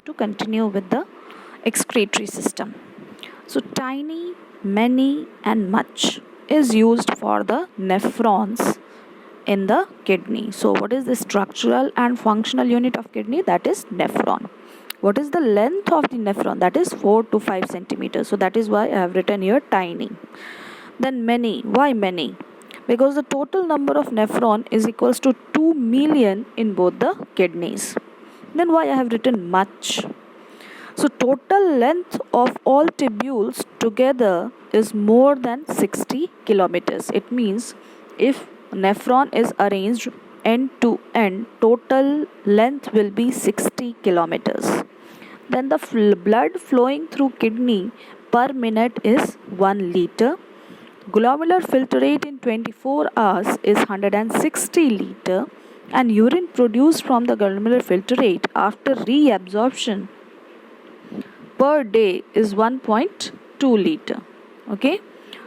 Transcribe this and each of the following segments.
to continue with the excretory system. So, tiny, many, and much is used for the nephrons in the kidney. So, what is the structural and functional unit of kidney? That is nephron. What is the length of the nephron? That is 4 to 5 centimeters. So, that is why I have written here tiny. Then many. Why many? Because the total number of nephron is equals to 2 million in both the kidneys. Then why I have written much? So total length of all tubules together is more than 60 kilometers. It means if nephron is arranged end to end, total length will be 60 kilometers. Then the blood flowing through kidney per minute is 1 liter. Glomerular filter rate in 24 hours is 160 liter, and urine produced from the glomerular filter rate after reabsorption per day is 1.2 liter. Okay,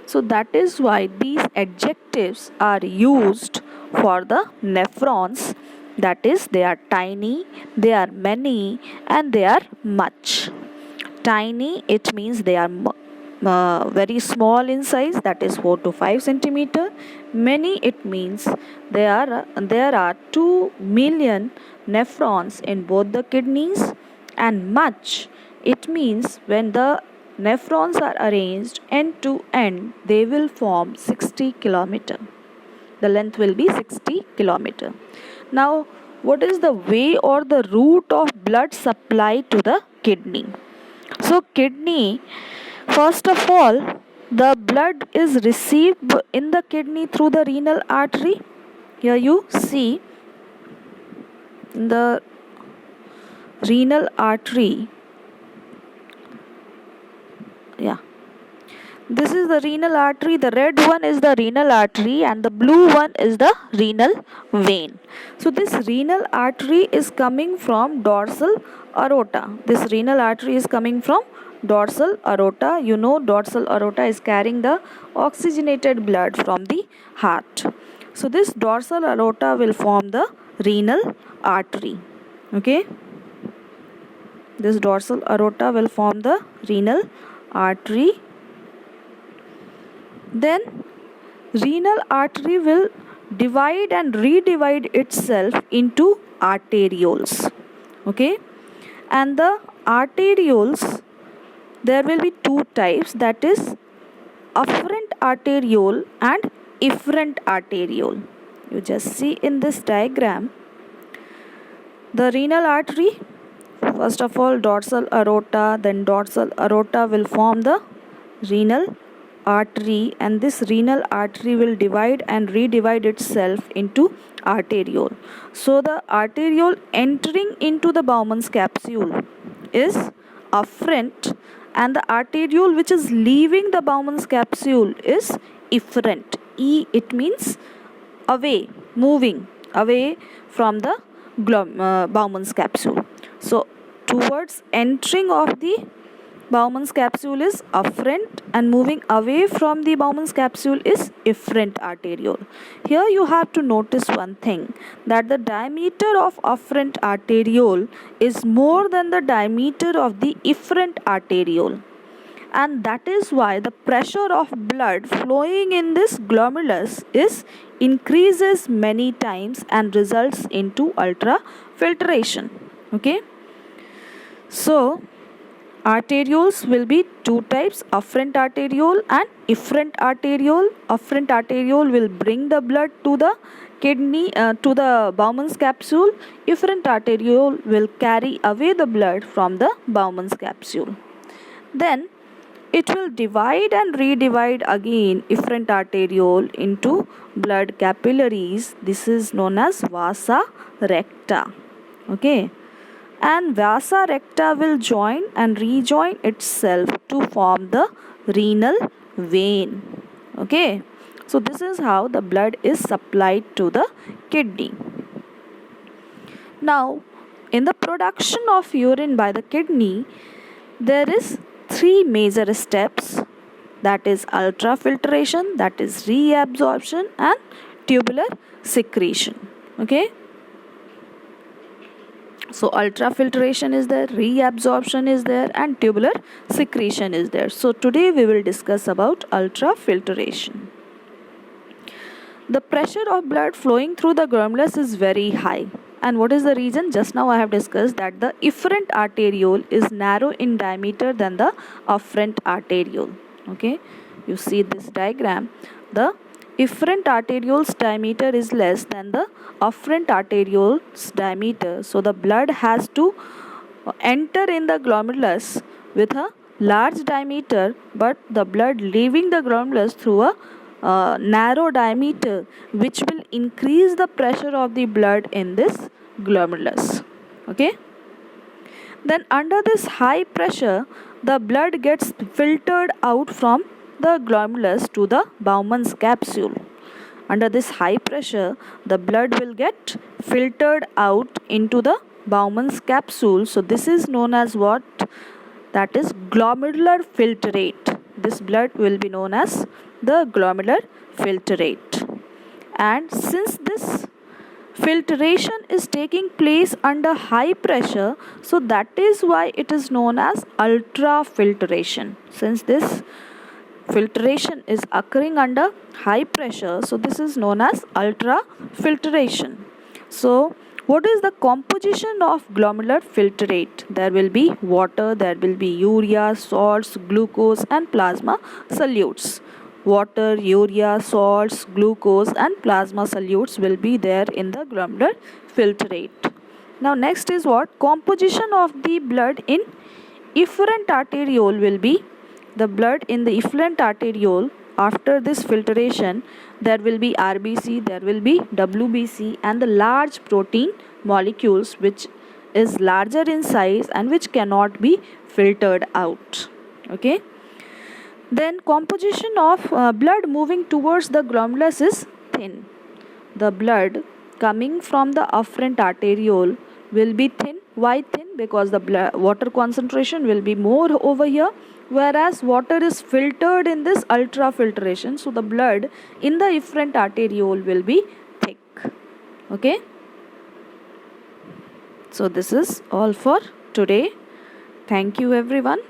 so that is why these adjectives are used for the nephrons. That is, they are tiny, they are many, and they are much. Tiny, it means they are very small in size, that is 4 to 5 centimeter. Many, it means there are 2 million nephrons in both the kidneys. And much, it means when the nephrons are arranged end to end, they will form 60 kilometer. The length will be 60 kilometer. Now, what is the way or the route of blood supply to the kidney? So, kidney, first of all, the blood is received in the kidney through the renal artery. Here you see the renal artery. Yeah, this is the renal artery. The red one is the renal artery and the blue one is the renal vein. So this renal artery is coming from dorsal aorta. This renal artery is coming from dorsal aorta. You know, dorsal aorta is carrying the oxygenated blood from the heart. So this dorsal aorta will form the renal artery. Okay, this dorsal aorta will form the renal artery. Then renal artery will divide and redivide itself into arterioles. Okay, and the arterioles, there will be two types, that is afferent arteriole and efferent arteriole. You just see in this diagram the renal artery. First of all, dorsal aorta, then dorsal aorta will form the renal artery, and this renal artery will divide and redivide itself into arteriole. So the arteriole entering into the Bowman's capsule is afferent, and the arteriole which is leaving the Bowman's capsule is efferent. E, it means away, moving away from the Bowman's capsule. So towards entering of the Bowman's capsule is afferent, and moving away from the Bowman's capsule is efferent arteriole. Here you have to notice one thing, that the diameter of afferent arteriole is more than the diameter of the efferent arteriole, and that is why the pressure of blood flowing in this glomerulus is increases many times and results into ultrafiltration. Okay, so arterioles will be two types, afferent arteriole and efferent arteriole. Afferent arteriole will bring the blood to the kidney, to the Bowman's capsule. Efferent arteriole will carry away the blood from the Bowman's capsule. Then it will divide and redivide again efferent arteriole into blood capillaries. This is known as vasa recta. Okay, and vasa recta will join and rejoin itself to form the renal vein. Okay, so this is how the blood is supplied to the kidney. Now, in the production of urine by the kidney, there is three major steps, that is ultrafiltration, that is reabsorption, and tubular secretion. Okay, So ultrafiltration is there, reabsorption is there, and tubular secretion is there. So today we will discuss about ultrafiltration. The pressure of blood flowing through the glomerulus is very high. And what is the reason? Just now I have discussed that the efferent arteriole is narrow in diameter than the afferent arteriole. Okay, you see this diagram. The efferent arteriole's diameter is less than the afferent arteriole's diameter. So the blood has to enter in the glomerulus with a large diameter, but the blood leaving the glomerulus through a narrow diameter, which will increase the pressure of the blood in this glomerulus. Okay, then under this high pressure the blood gets filtered out from the glomerulus to the Bowman's capsule. Under this high pressure the blood will get filtered out into the Bowman's capsule. So this is known as what? That is glomerular filtrate. This blood will be known as the glomerular filtrate. And since this filtration is taking place under high pressure, so that is why it is known as ultrafiltration. Since this filtration is occurring under high pressure, so this is known as ultrafiltration. So what is the composition of glomerular filtrate? There will be water, there will be urea, salts, glucose, and plasma solutes. Water, urea, salts, glucose, and plasma solutes will be there in the glomerular filtrate. Now next is what? Composition of the blood in efferent arteriole will be the blood in the efferent arteriole. After this filtration, there will be RBC, there will be WBC, and the large protein molecules which is larger in size and which cannot be filtered out. Okay. Then composition of blood moving towards the glomerulus is thin. The blood coming from the afferent arteriole will be thin. Why thin? Because the water concentration will be more over here, whereas water is filtered in this ultrafiltration. So the blood in the efferent arteriole will be thick. Okay. So this is all for today. Thank you everyone.